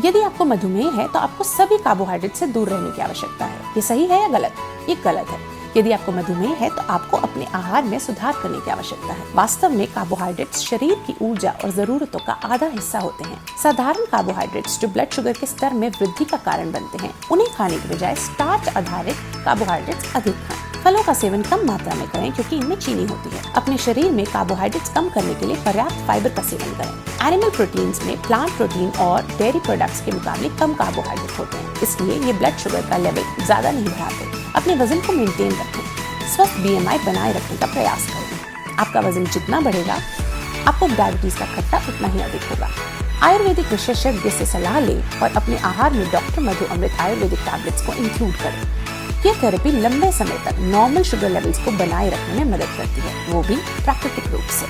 यदि आपको मधुमेह है तो आपको सभी कार्बोहाइड्रेट से दूर रहने की आवश्यकता है। ये सही है या गलत? ये गलत है। यदि आपको मधुमेह है तो आपको अपने आहार में सुधार करने की आवश्यकता है। वास्तव में कार्बोहाइड्रेट्स शरीर की ऊर्जा और जरूरतों का आधा हिस्सा होते हैं। साधारण कार्बोहाइड्रेट्स जो ब्लड शुगर के स्तर में वृद्धि का कारण बनते हैं, उन्हें खाने के बजाय स्टार्च आधारित कार्बोहाइड्रेट्स अधिक खाएं। फलों का सेवन कम मात्रा में करें क्योंकि इनमें चीनी होती है। अपने शरीर में कार्बोहाइड्रेट्स कम करने के लिए पर्याप्त फाइबर का सेवन करें। एनिमल प्रोटीन्स में प्लांट प्रोटीन और डेयरी प्रोडक्ट्स के मुकाबले कम कार्बोहाइड्रेट होते हैं, इसलिए ये ब्लड शुगर का लेवल ज्यादा नहीं बढ़ाते। अपने वजन को मेंटेन रखें। स्वस्थ BMI बनाए रखने का प्रयास करें। आपका वजन जितना बढ़ेगा, आपको डायबिटीज का खतरा उतना ही अधिक होगा। आयुर्वेदिक विशेषज्ञ से सलाह लें और अपने आहार में डॉक्टर मधु अमृत आयुर्वेदिक टैबलेट्स को इंक्लूड करें। ये थेरेपी लंबे समय तक नॉर्मल शुगर लेवल्स को बनाए रखने में मदद करती है, वो भी प्राकृतिक रूप से।